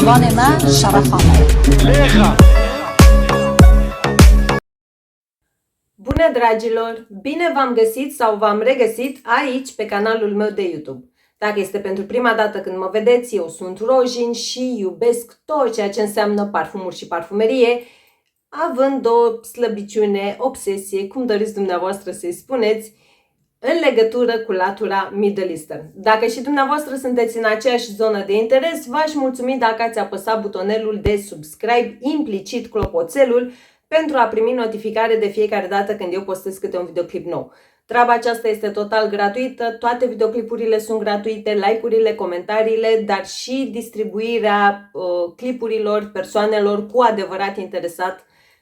ظالمة شرفها. Bună dragilor! Bine v-am găsit sau v-am regăsit aici pe canalul meu de YouTube. Dacă este pentru prima dată când mă vedeți, eu sunt Rojin și iubesc tot ceea ce înseamnă parfumuri și parfumerie, având o slăbiciune, obsesie, cum doriți dumneavoastră să-i spuneți, în legătură cu latura Middle Eastern. Dacă și dumneavoastră sunteți în aceeași zonă de interes, v-aș mulțumi dacă ați apăsat butonelul de subscribe, implicit clopoțelul, pentru a primi notificare de fiecare dată când eu postez câte un videoclip nou. Treaba aceasta este total gratuită, toate videoclipurile sunt gratuite, like-urile, comentariile, dar și distribuirea clipurilor persoanelor cu adevărat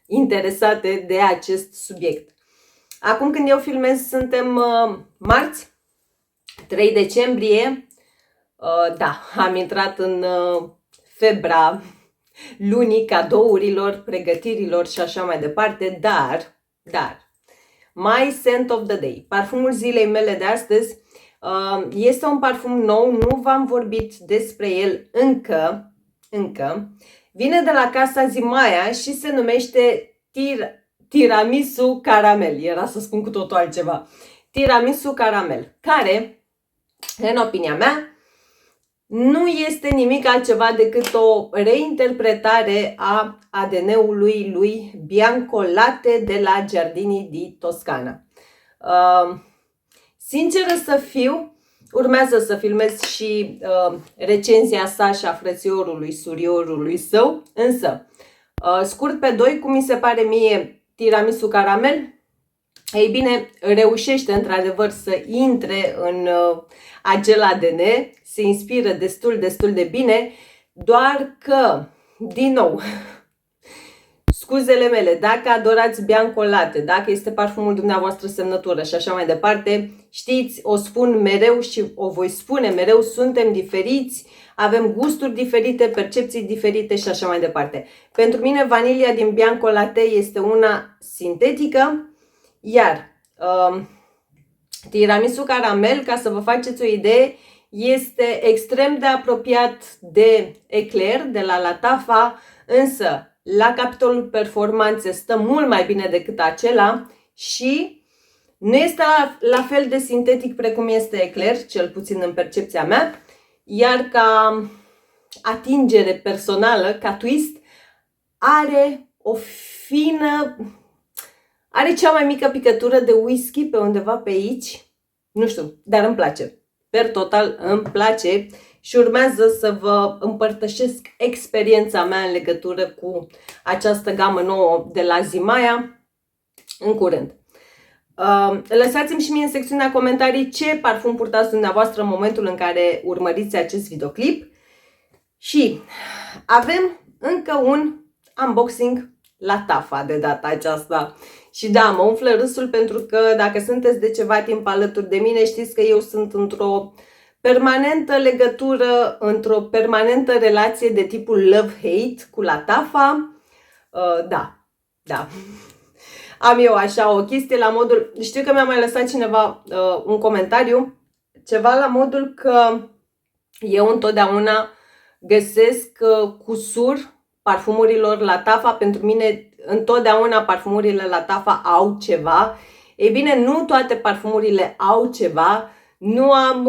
interesate de acest subiect. Acum când eu filmez suntem marți, 3 decembrie, da, am intrat în febra lunii cadourilor, pregătirilor și așa mai departe, dar, my scent of the day, parfumul zilei mele de astăzi, este un parfum nou, nu v-am vorbit despre el încă, vine de la casa Zimaia și se numește Tiramisu Caramel, era să spun cu totul altceva, Tiramisu Caramel, care, în opinia mea, nu este nimic altceva decât o reinterpretare a ADN-ului lui Bianco Latte de la Giardini di Toscana. Sinceră să fiu, urmează să filmez și recenzia sa și a frățiorului, suriorului său, însă, scurt pe doi, cum mi se pare mie Tiramisu Caramel, ei bine, reușește într-adevăr să intre în acel ADN, se inspiră destul de bine, doar că, din nou, scuzele mele, dacă adorați Bianco Latte, dacă este parfumul dumneavoastră semnătură și așa mai departe, știți, o spun mereu și o voi spune mereu, suntem diferiți, avem gusturi diferite, percepții diferite și așa mai departe. Pentru mine vanilia din Bianco Latte este una sintetică, iar Tiramisu Caramel, ca să vă faceți o idee, este extrem de apropiat de Eclair, de la Latafa, însă la capitolul performanțe stă mult mai bine decât acela și nu este la fel de sintetic precum este Eclair, cel puțin în percepția mea, iar ca atingere personală, ca twist, are o fină, are cea mai mică picătură de whisky pe undeva pe aici, nu știu, dar îmi place. Per total îmi place și urmează să vă împărtășesc experiența mea în legătură cu această gamă nouă de la Zimaia în curând. Lăsați-mi și mie în secțiunea comentarii ce parfum purtați dumneavoastră în momentul în care urmăriți acest videoclip. Și avem încă un unboxing Latafa de data aceasta. Și da, mă umflă râsul pentru că dacă sunteți de ceva timp alături de mine, știți că eu sunt într-o permanentă legătură, într-o permanentă relație de tipul love-hate cu Latafa. Da. Am eu așa o chestie la modul, știu că mi-a mai lăsat cineva un comentariu, ceva la modul că eu întotdeauna găsesc cusur parfumurilor Latafa. Pentru mine întotdeauna parfumurile Latafa au ceva. Ei bine, nu toate parfumurile au ceva. Nu am,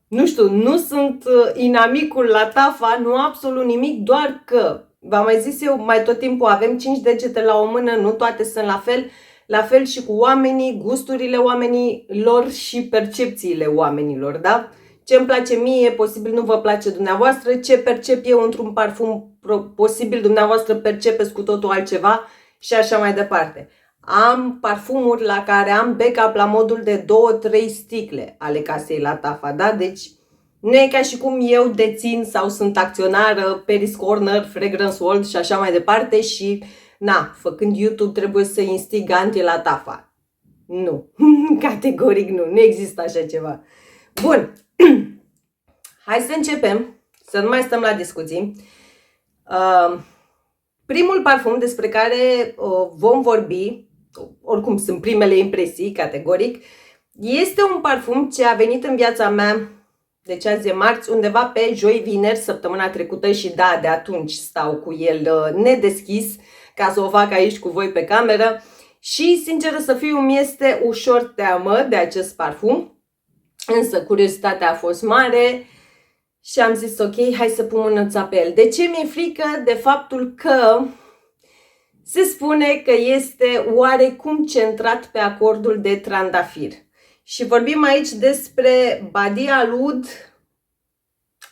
nu știu, nu sunt inamicul Latafa, nu absolut nimic, doar că, v-am mai zis eu mai tot timpul, avem 5 degete la o mână, nu toate sunt la fel și cu oamenii, gusturile oamenilor și percepțiile oamenilor, da? Ce îmi place mie, posibil nu vă place dumneavoastră, ce percep eu într-un parfum, posibil dumneavoastră percepeți cu totul altceva și așa mai departe. Am parfumuri la care am backup la modul de 2-3 sticle ale casei Latafa, da? Deci nu e ca și cum eu dețin sau sunt acționară Paris Corner, Fragrance World și așa mai departe și, na, făcând YouTube trebuie să instig anti-Latafa. Nu, categoric nu există așa ceva. Bun, hai să începem, să nu mai stăm la discuții. Primul parfum despre care vom vorbi, oricum sunt primele impresii, categoric, este un parfum ce a venit în viața mea Deci azi e marți, undeva pe joi, vineri, săptămâna trecută și da, de atunci stau cu el nedeschis ca să o fac aici cu voi pe cameră. Și, sinceră să fiu, mi este ușor teamă de acest parfum, însă curiozitatea a fost mare și am zis ok, hai să pun mânuța pe el. De ce mi-e frică? De faptul că se spune că este oarecum centrat pe acordul de trandafir. Și vorbim aici despre Badia Oud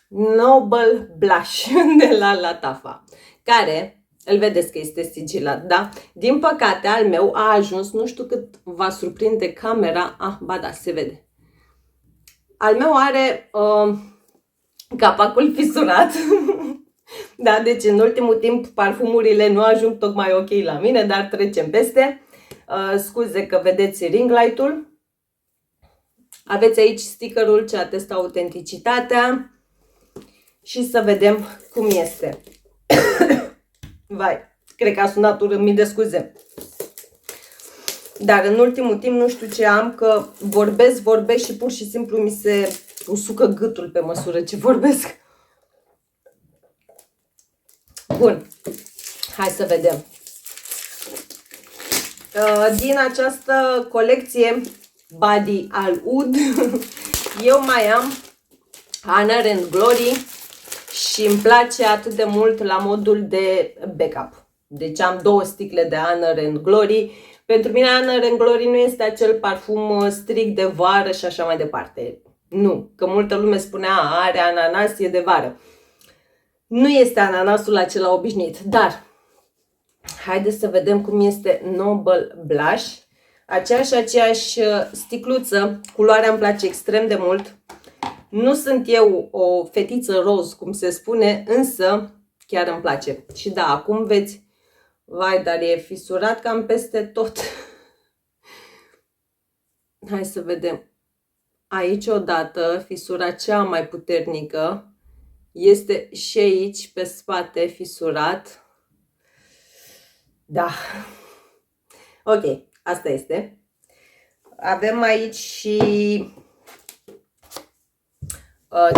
Noble Blush de la Lattafa, care, îl vedeți că este sigilat, da? Din păcate, al meu a ajuns, nu știu cât va surprinde camera, ba da, se vede. Al meu are capacul fisurat. Da, deci în ultimul timp parfumurile nu ajung tocmai ok la mine, dar trecem peste. Scuze că vedeți ring light-ul. Aveți aici stickerul ce atestă autenticitatea. Și să vedem cum este. Vai, cred că a sunat urât, mii de scuze. Dar în ultimul timp nu știu ce am, că vorbesc și pur și simplu mi se usucă gâtul pe măsură ce vorbesc. Bun, hai să vedem. Din această colecție Body Oud, eu mai am Honor and Glory și îmi place atât de mult la modul de backup. Deci am două sticle de Honor and Glory. Pentru mine Honor and Glory nu este acel parfum strict de vară și așa mai departe. Nu, că multă lume spunea are ananas, e de vară. Nu este ananasul acela obișnuit, dar haideți să vedem cum este Noble Blush. Aceeași sticluță, culoarea îmi place extrem de mult. Nu sunt eu o fetiță roz, cum se spune, însă chiar îmi place. Și da, acum veți, vai, dar e fisurat cam peste tot. Hai să vedem. Aici odată, fisura cea mai puternică. Este și aici, pe spate, fisurat. Da. Ok, asta este. Avem aici și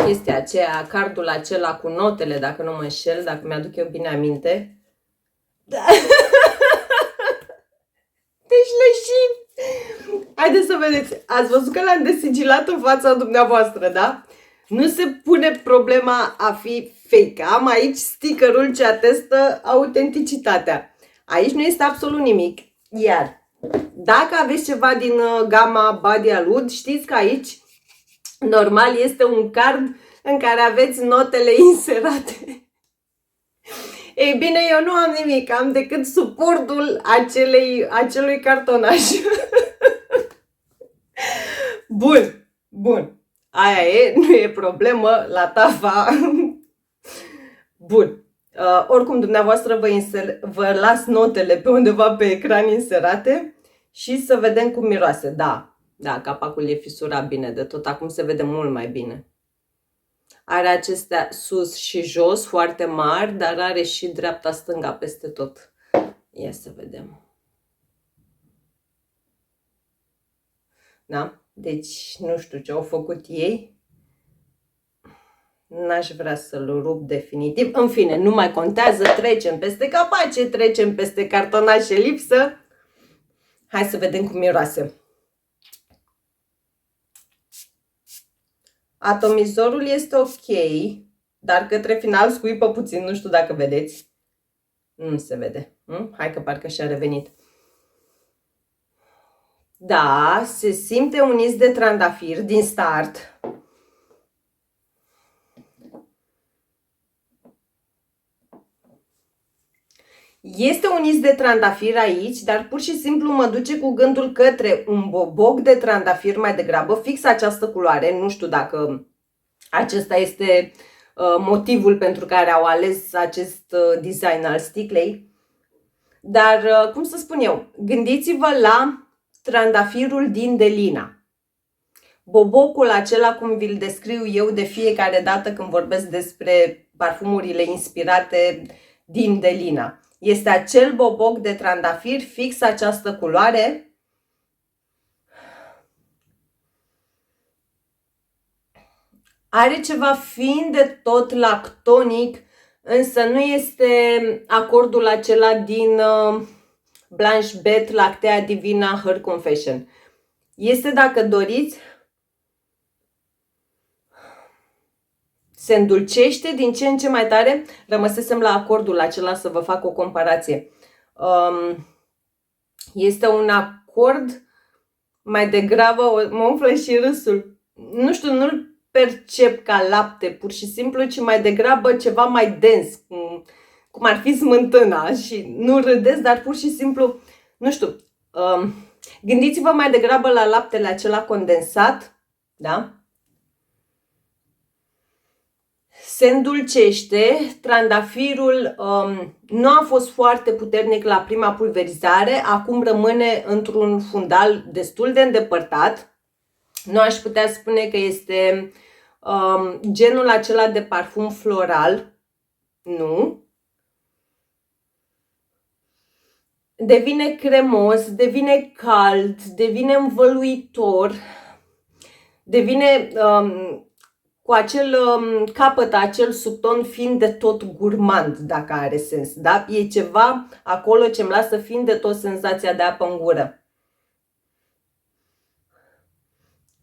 chestia aceea, cardul acela cu notele, dacă nu mă înșel, dacă mi-aduc eu bine aminte. Da. Deci leșin. Haideți să vedeți. Ați văzut că l-am desigilat în fața dumneavoastră, da? Nu se pune problema a fi fake. Am aici stickerul ce atestă autenticitatea. Aici nu este absolut nimic. Iar dacă aveți ceva din gama Body Oud, știți că aici normal este un card în care aveți notele inserate. Ei bine, eu nu am nimic, am decât suportul acelui cartonaj. Bun, bun. Aia e, nu e problemă, Lattafa. Bun. Oricum, dumneavoastră vă las notele pe undeva pe ecran inserate și să vedem cum miroase. Da, da, capacul e fisurat bine de tot, acum se vede mult mai bine. Are acestea sus și jos foarte mari, dar are și dreapta-stânga peste tot. Ia să vedem. Da? Deci nu știu ce au făcut ei. N-aș vrea să-l rup definitiv. În fine, nu mai contează. Trecem peste capace, trecem peste cartonașe lipsă. Hai să vedem cum miroase. Atomizorul este ok, dar către final scuipă puțin, nu știu dacă vedeți. Nu se vede. Hai că parcă și-a revenit. Da, se simte un is de trandafir din start. Este un is de trandafir aici, dar pur și simplu mă duce cu gândul către un boboc de trandafir mai degrabă, fix această culoare. Nu știu dacă acesta este motivul pentru care au ales acest design al sticlei. Dar, cum să spun eu, gândiți-vă la trandafirul din Delina. Bobocul acela, cum vi-l descriu eu de fiecare dată când vorbesc despre parfumurile inspirate din Delina. Este acel boboc de trandafir, fix această culoare. Are ceva fin de tot lactonic, însă nu este acordul acela din Blanche Bet, Lactea Divina, Her Confession. Este, dacă doriți, se îndulcește din ce în ce mai tare. Rămăsesem la acordul acela să vă fac o comparație. Este un acord mai degrabă, mă umflă și râsul. Nu știu, nu-l percep ca lapte, pur și simplu, ci mai degrabă ceva mai dens, cum ar fi smântâna. Și nu râdeți, dar pur și simplu, nu știu, gândiți-vă mai degrabă la laptele acela condensat, da? Se îndulcește, trandafirul nu a fost foarte puternic la prima pulverizare, acum rămâne într-un fundal destul de îndepărtat. Nu aș putea spune că este genul acela de parfum floral, nu. Devine cremos, devine cald, devine învăluitor, devine cu acel capăt, acel subton fin de tot gurmand, dacă are sens, da? E ceva acolo ce îmi lasă fin de tot senzația de apă în gură.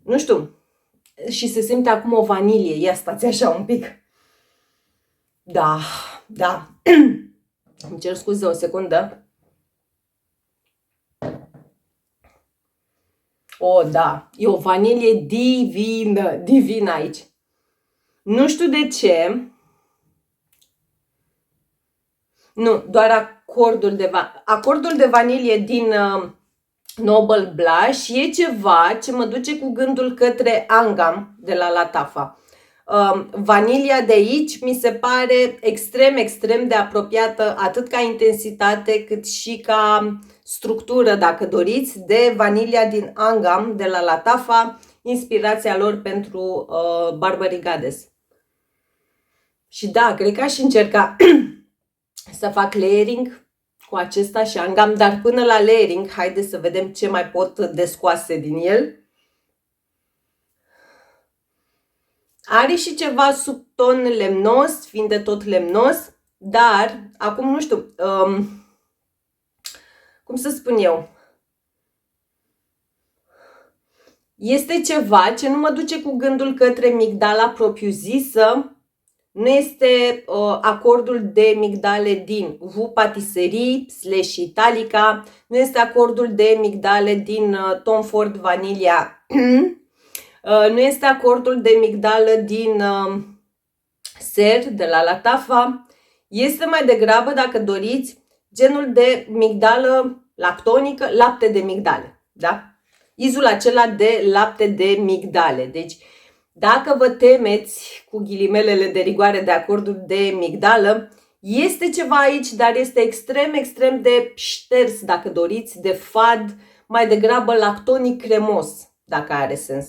Nu știu, și se simte acum o vanilie. Ia stați așa un pic. Da, da. Îmi cer scuze o secundă. O, da, e o vanilie divină, divină aici. Nu știu de ce. Nu, doar acordul de vanilie din Noble Blush e ceva ce mă duce cu gândul către Angam de la Lattafa. Vanilia de aici mi se pare extrem, extrem de apropiată, atât ca intensitate cât și ca structură, dacă doriți, de vanilia din Angam de la Lattafa, inspirația lor pentru Burberry Goddess. Și da, cred că aș încerca să fac layering cu acesta și Angam, dar până la layering, haideți să vedem ce mai pot descoase din el. Are și ceva subton lemnos, fiind de tot lemnos, dar acum nu știu, cum să spun eu, este ceva ce nu mă duce cu gândul către migdala propriu-zisă. Nu este acordul de migdale din V Patisserie / Italica, nu este acordul de migdale din Tom Ford Vanilla, nu este acordul de migdală din Ser de la Lattafa. Este mai degrabă, dacă doriți, genul de migdală lactonică, lapte de migdale, da? Izul acela de lapte de migdale. Deci, dacă vă temeți, cu ghilimelele de rigoare, de acordul de migdală, este ceva aici, dar este extrem, extrem de șters, dacă doriți, de fad, mai degrabă lactonic cremos, dacă are sens.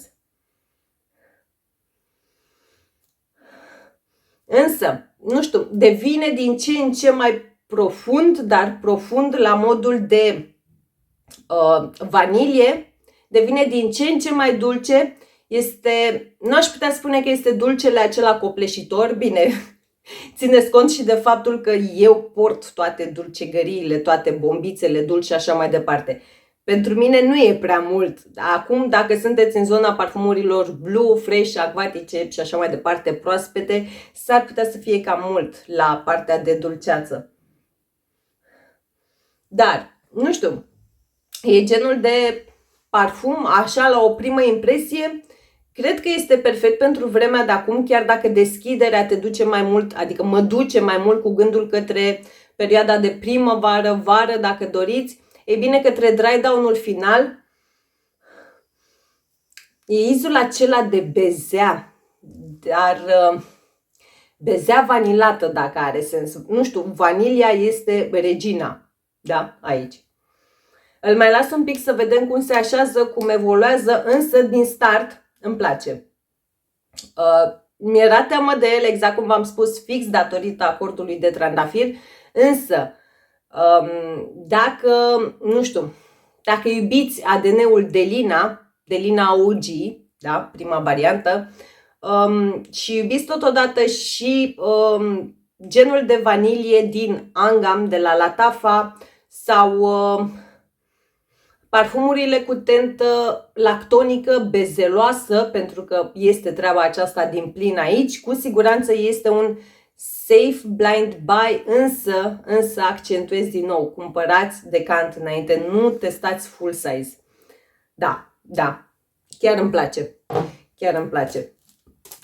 Însă, nu știu, devine din ce în ce mai profund, dar profund la modul de vanilie, devine din ce în ce mai dulce. Nu aș putea spune că este dulcele acela copleșitor, bine, țineți cont și de faptul că eu port toate dulcegăriile, toate bombițele dulci și așa mai departe. Pentru mine nu e prea mult. Acum, dacă sunteți în zona parfumurilor blue, fresh, acvatice și așa mai departe, proaspete, s-ar putea să fie cam mult la partea de dulceață. Dar, nu știu, e genul de parfum, așa, la o primă impresie, cred că este perfect pentru vremea de acum, chiar dacă deschiderea te duce mai mult, adică mă duce mai mult cu gândul către perioada de primăvară, vară, dacă doriți. Ei bine, către dry down-ul final, e izul acela de bezea, dar bezea vanilată, dacă are sens. Nu știu, vanilia este regina, da, aici. Îl mai las un pic să vedem cum se așează, cum evoluează, însă din start îmi place. Mi-era teamă de el, exact cum v-am spus, fix datorită acordului de trandafir, însă dacă, nu știu, dacă iubiți ADN-ul Delina OG, da, prima variantă, și iubiți totodată și genul de vanilie din Angam de la Latafa sau parfumurile cu tentă lactonică, bezeloasă, pentru că este treaba aceasta din plin aici. Cu siguranță este un safe blind buy, însă accentuez din nou, cumpărați decant înainte, nu testați full size. Da, chiar îmi place, chiar îmi place.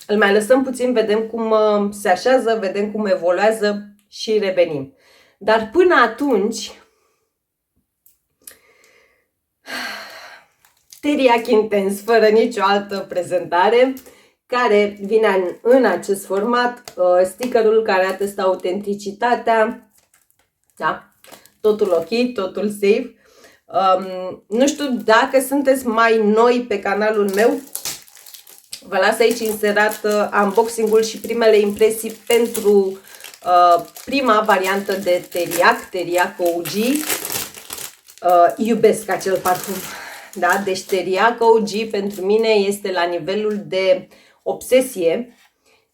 Îl mai lăsăm puțin, vedem cum se așează, vedem cum evoluează și revenim. Dar până atunci, Teriyaki Intense, fără nicio altă prezentare, care vine în acest format, stickerul care atestă autenticitatea, da? Totul ok, totul safe. Nu știu dacă sunteți mai noi pe canalul meu, vă las aici inserat unboxing-ul și primele impresii pentru prima variantă de Teriyak OG. Iubesc acel parfum. Da? Deci Teriyak OG pentru mine este la nivelul de obsesie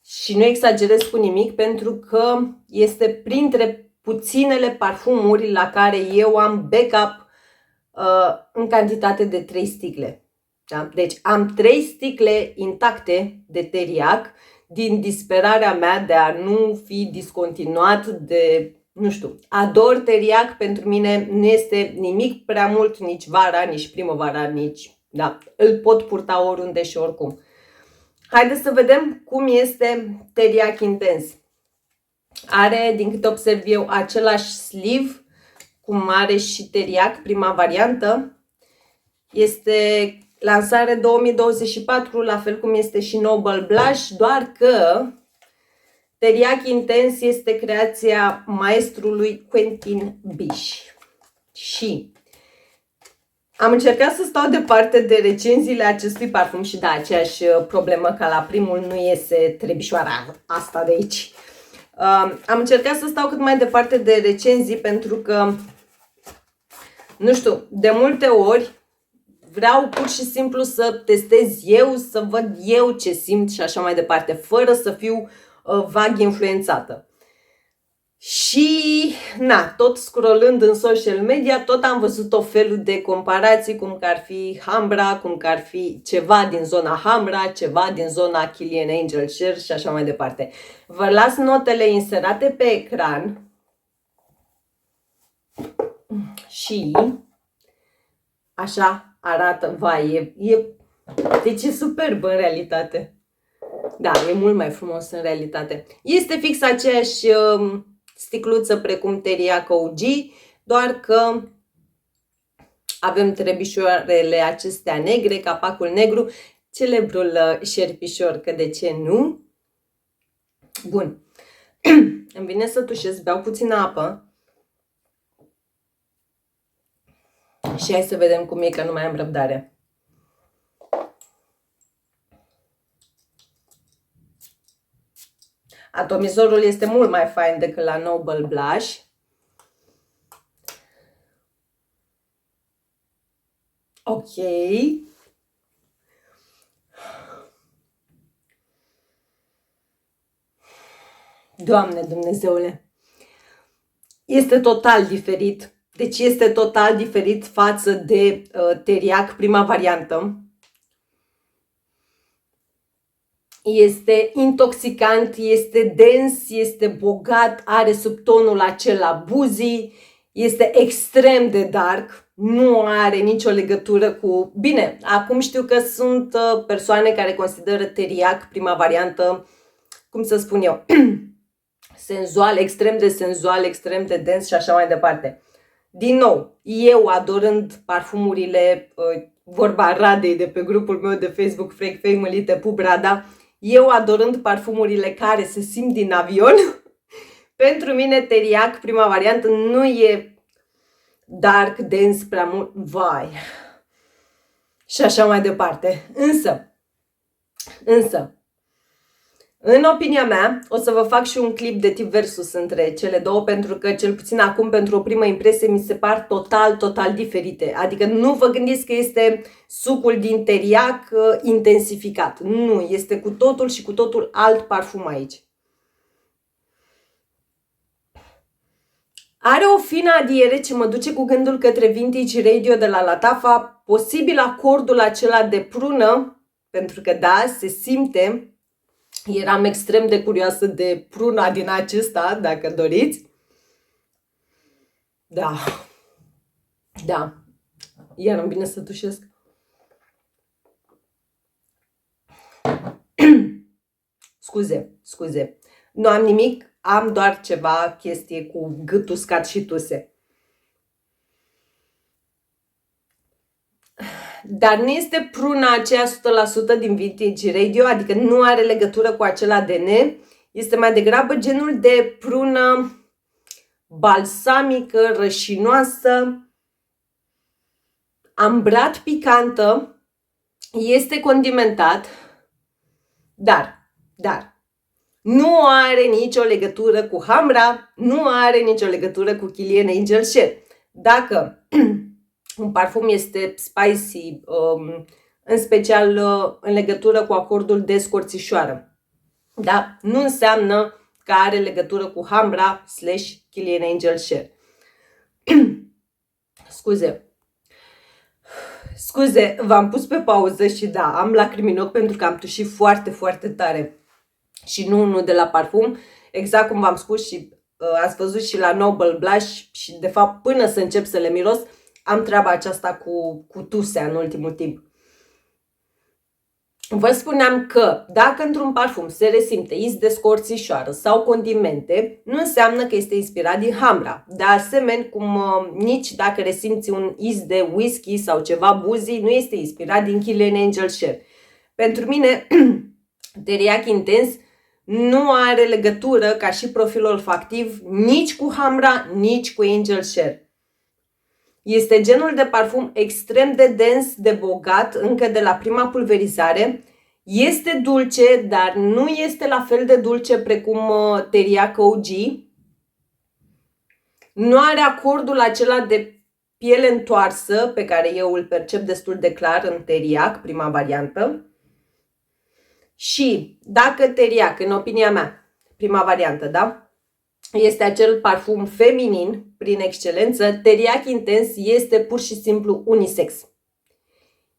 și nu exagerez cu nimic, pentru că este printre puținele parfumuri la care eu am backup în cantitate de 3 sticle. Da? Deci am 3 sticle intacte de Teriyak din disperarea mea de a nu fi discontinuat de, nu știu, ador Teriyak, pentru mine nu este nimic prea mult, nici vara, nici primăvara, nici, da, îl pot purta oriunde și oricum. Haideți să vedem cum este Teriyak Intense. Are, din câte observ eu, același sleeve cum are și Teriyak, prima variantă. Este lansare 2024, la fel cum este și Noble Blush, doar că Teriyak Intense este creația maestrului Quentin Bish. Și am încercat să stau departe de recenziile acestui parfum și da, aceeași problemă ca la primul, nu iese trebișoara asta de aici. Am încercat să stau cât mai departe de recenzii, pentru că, nu știu, de multe ori vreau pur și simplu să testez eu, să văd eu ce simt și așa mai departe, fără să fiu vag influențată. Și, na, tot scrollând în social media, tot am văzut o felul de comparații, cum că ar fi Hambra, cum că ar fi ceva din zona Hambra, ceva din zona Kilian Angel Share și așa mai departe. Vă las notele inserate pe ecran și așa arată, vai, deci e superb în realitate. Da, e mult mai frumos în realitate. Este fix aceeași sticluță precum Teriyak OG, doar că avem trebișoarele acestea negre, capacul negru, celebrul șerpișor, că de ce nu? Bun. Îmi vine să tușesc, beau puțină apă și hai să vedem cum e, că nu mai am răbdare. Atomizorul este mult mai fain decât la Noble Blush. Ok. Doamne Dumnezeule! Este total diferit. Deci este total diferit față de Teriyak prima variantă. Este intoxicant, este dens, este bogat, are subtonul acela buzii, este extrem de dark, nu are nicio legătură cu... Bine, acum știu că sunt persoane care consideră Teriyak prima variantă, cum să spun eu, senzual, extrem de dens și așa mai departe. Din nou, eu adorând parfumurile, vorba Radei de pe grupul meu de Facebook Freak Family, te pup Rada, eu adorând parfumurile care se simt din avion, pentru mine Teriyak prima variantă nu e dark, dens, prea mult, vai, și așa mai departe. Însă, În opinia mea, o să vă fac și un clip de tip versus între cele două, pentru că cel puțin acum, pentru o primă impresie, mi se par total diferite. Adică nu vă gândiți că este sucul din teriac intensificat. Nu, este cu totul și cu totul alt parfum aici. Are o fină adiere ce mă duce cu gândul către Vintage Radio de la Lattafa, posibil acordul acela de prună, pentru că da, se simte. Eram extrem de curioasă de pruna din acesta, dacă doriți. Da. Iar îmi vine să tușesc. Scuze. Nu am nimic, am doar ceva chestie cu gât uscat și tuse. Dar nu este pruna aceea 100% din Vintage Radio, adică nu are legătură cu acel ADN. Este mai degrabă genul de prună balsamică, rășinoasă, ambrat picantă, este condimentat, dar nu are nicio legătură cu Hamra, nu are nicio legătură cu Kilian Angel Share. Dacă un parfum este spicy, în special în legătură cu acordul de scorțișoară, da? Nu înseamnă că are legătură cu Hamra / Kilian Angel Share. Scuze, v-am pus pe pauză și da, am lacrimi în ochi pentru că am tușit foarte tare. Și nu de la parfum, exact cum v-am spus și ați văzut și la Noble Blush și de fapt până să încep să le miros, am treaba aceasta cu tusea în ultimul timp. Vă spuneam că dacă într-un parfum se resimte iz de scorțișoară sau condimente, nu înseamnă că este inspirat din Hamra. De asemenea, cum nici dacă resimți un iz de whisky sau ceva boozy, nu este inspirat din Kilian Angel Share. Pentru mine, teriac intens nu are legătură ca și profil olfactiv nici cu Hamra, nici cu Angel Share. Este genul de parfum extrem de dens, de bogat, încă de la prima pulverizare. Este dulce, dar nu este la fel de dulce precum teriac OG. Nu are acordul acela de piele întoarsă pe care eu îl percep destul de clar în teriac, prima variantă. Și dacă teriac, în opinia mea, prima variantă, da? Este acel parfum feminin prin excelență, teriac intens este pur și simplu unisex.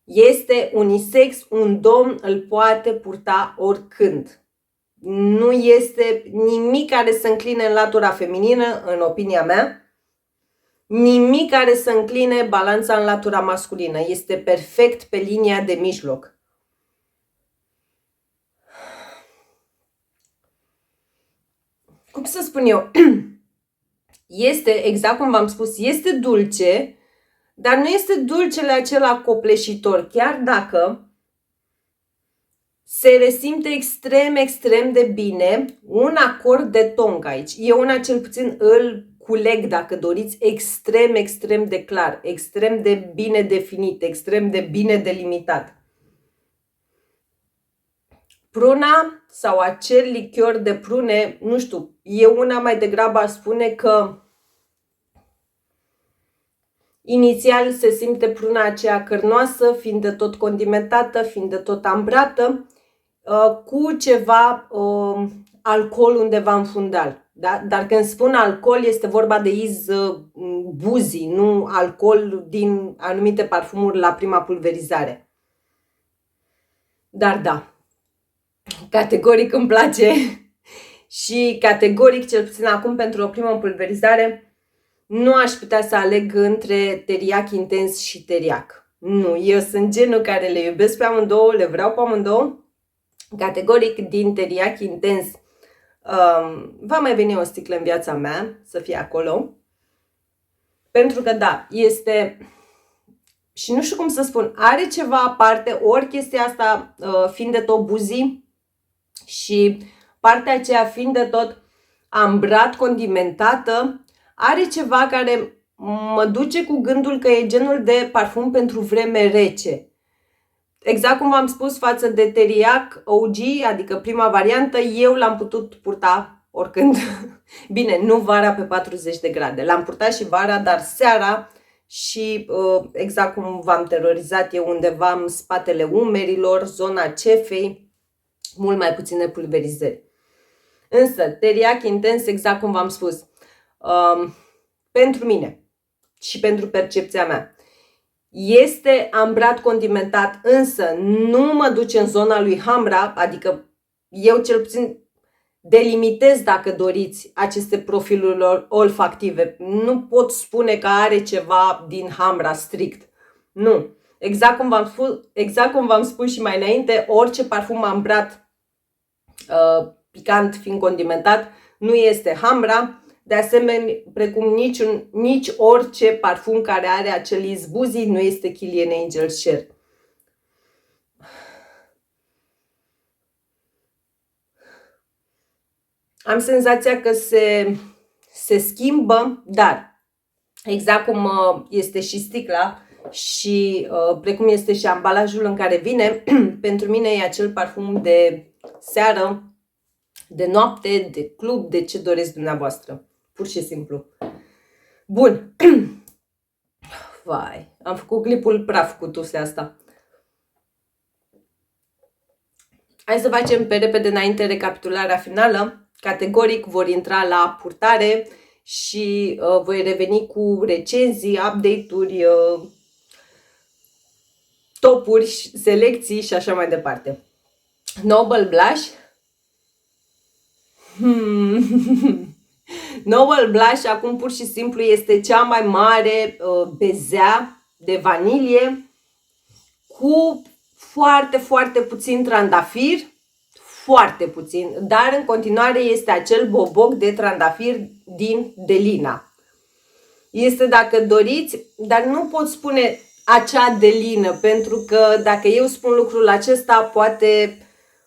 Este unisex, un domn îl poate purta oricând. Nu este nimic care să încline în latura feminină, în opinia mea. Nimic care să încline balanța în latura masculină. Este perfect pe linia de mijloc. Cum să spun eu? Este, exact cum v-am spus, este dulce, dar nu este dulcele acela copleșitor, chiar dacă se resimte extrem de bine un acord de tong aici. Eu una cel puțin îl culeg, dacă doriți, extrem de clar, extrem de bine definit, extrem de bine delimitat. Pruna sau acel lichior de prune, nu știu, eu una mai degrabă aș spune că inițial se simte pruna aceea cărnoasă, fiind de tot condimentată, fiind de tot ambrată, cu ceva alcool undeva în fundal. Da? Dar când spun alcool, este vorba de iz boozy, nu alcool din anumite parfumuri la prima pulverizare. Dar da, categoric îmi place și categoric, cel puțin acum pentru o primă pulverizare, nu aș putea să aleg între teriac intens și teriac. Nu, eu sunt genul care le iubesc pe amândouă, le vreau pe amândouă. Categoric din teriac intens va mai veni o sticlă în viața mea să fie acolo. Pentru că da, este, și nu știu cum să spun, are ceva aparte, ori chestia asta fiind de tot boozy și partea aceea fiind de tot ambrat, condimentată, are ceva care mă duce cu gândul că e genul de parfum pentru vreme rece. exact cum v-am spus, față de teriac OG, adică prima variantă, eu l-am putut purta oricând. Bine, nu vara pe 40 de grade. L-am purtat și vara, dar seara și exact cum v-am terorizat eu, undeva în spatele umerilor, zona cefei, mult mai puține pulverizări. Însă, teriac intens, exact cum v-am spus, pentru mine și pentru percepția mea, este ambrat condimentat, însă nu mă duce în zona lui Hamra, adică eu cel puțin delimitez, dacă doriți, aceste profiluri olfactive. Nu pot spune că are ceva din Hamra strict. Nu. Exact cum v-am spus și mai înainte, orice parfum ambrat picant fiind condimentat nu este Hamra. De asemenea, precum nici orice parfum care are acel izbuzi nu este Kilian Angel Share. Am senzația că se schimbă, dar exact cum este și sticla și precum este și ambalajul în care vine, pentru mine e acel parfum de seară, de noapte, de club, de ce doresc dumneavoastră. Pur și simplu. Bun. Vai, am făcut clipul praf cu tusea asta. Hai să facem pe repede înainte recapitularea finală. Categoric vor intra la purtare și voi reveni cu recenzii, update-uri, topuri, selecții și așa mai departe. Noble Blush. Noble Blush acum pur și simplu este cea mai mare bezea de vanilie cu foarte, foarte puțin trandafir, foarte puțin, dar în continuare este acel boboc de trandafir din Delina. Este, dacă doriți, dar nu pot spune acea Delină, pentru că dacă eu spun lucrul acesta, poate,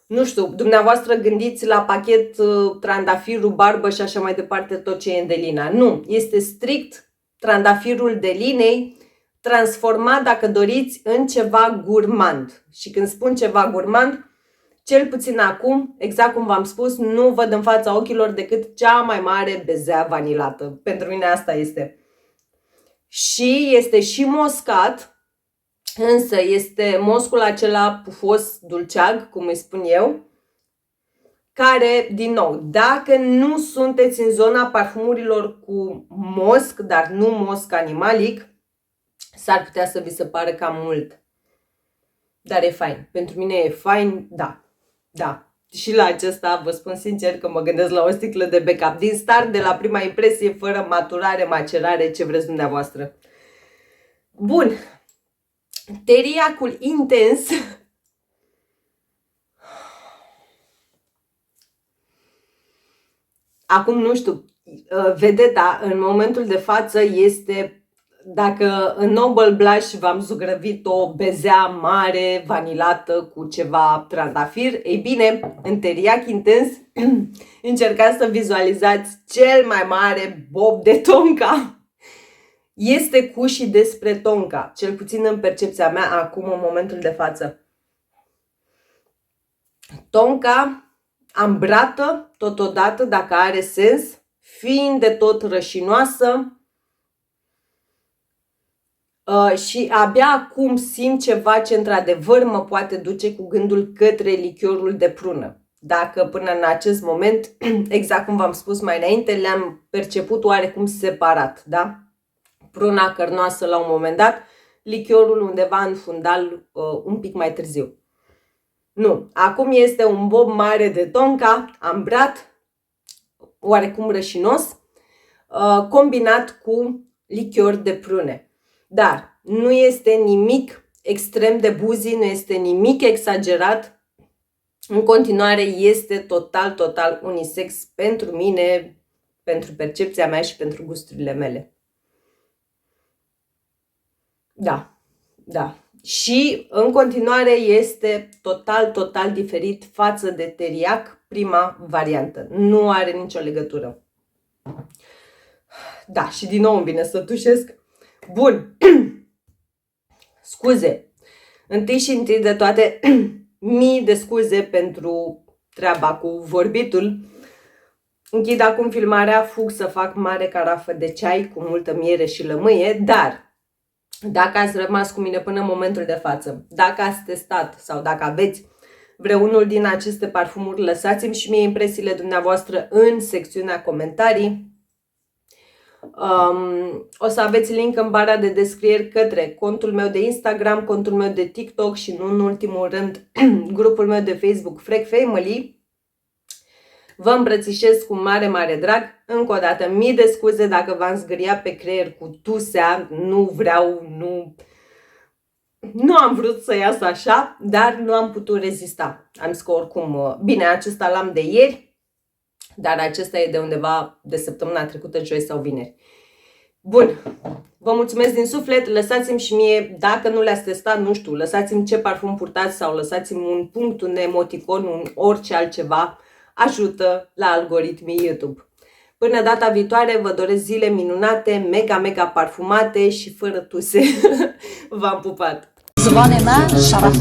nu știu, dumneavoastră gândiți la pachet, trandafir, rubarbă și așa mai departe, tot ce e în Delina. Nu, este strict trandafirul Delinei, transformat, dacă doriți, în ceva gurmand. Și când spun ceva gurmand, cel puțin acum, exact cum v-am spus, nu văd în fața ochilor decât cea mai mare bezea vanilată. Pentru mine asta este. Și este și moscat, însă este moscul acela pufos, dulceag, cum îi spun eu, care, din nou, dacă nu sunteți în zona parfumurilor cu mosc, dar nu mosc animalic, s-ar putea să vi se pară cam mult. Dar e fain. Pentru mine e fain, da. Da. Și la acesta vă spun sincer că mă gândesc la o sticlă de backup. Din start, de la prima impresie, fără maturare, macerare, ce vreți dumneavoastră. Bun. Teriacul intens. Acum nu știu, vedeta în momentul de față este, dacă în Noble Blush v-am zugrăvit o bezea mare, vanilată, cu ceva trandafir, ei bine, în teriac intens încercați să vizualizați cel mai mare bob de tonka. Este cu și despre tonka, cel puțin în percepția mea acum, în momentul de față. Tonka ambrată, totodată, dacă are sens, fiind de tot rășinoasă, și abia acum simt ceva ce într-adevăr mă poate duce cu gândul către lichiorul de prună. Dacă până în acest moment, exact cum v-am spus mai înainte, le-am perceput oarecum separat, da? Pruna cărnoasă la un moment dat, lichiorul undeva în fundal un pic mai târziu. Nu, acum este un bob mare de tonka, ambrat, oarecum rășinos, combinat cu lichior de prune. Dar nu este nimic extrem de buzi, nu este nimic exagerat. În continuare este total unisex pentru mine, pentru percepția mea și pentru gusturile mele. Da, da. Și în continuare este total diferit față de teriac, prima variantă. Nu are nicio legătură. Da, și din nou îmi vine să tușesc. Bun. Scuze. Întâi și întâi de toate, mii de scuze pentru treaba cu vorbitul. Închid acum filmarea, fug să fac mare carafă de ceai cu multă miere și lămâie, dar dacă ați rămas cu mine până în momentul de față, dacă ați testat sau dacă aveți vreunul din aceste parfumuri, lăsați-mi și mie impresiile dumneavoastră în secțiunea comentarii. O să aveți link în bara de descriere către contul meu de Instagram, contul meu de TikTok și nu în ultimul rând grupul meu de Facebook Frec Family. Vă îmbrățișez cu mare, mare drag. Încă o dată, mii de scuze dacă v-am zgâriat pe creier cu tusea. Nu vreau, nu am vrut să iasă așa, dar nu am putut rezista. Am zis că oricum, bine, acesta l-am de ieri, dar acesta e de undeva de săptămâna trecută, joi sau vineri. Bun, vă mulțumesc din suflet, lăsați-mi și mie, dacă nu le-ați testat, nu știu, lăsați-mi ce parfum purtați sau lăsați-mi un punct, un emoticon, un orice altceva, ajută la algoritmii YouTube. Până data viitoare, vă doresc zile minunate, mega, mega parfumate și fără tuse. V-am pupat! زبان ما شرف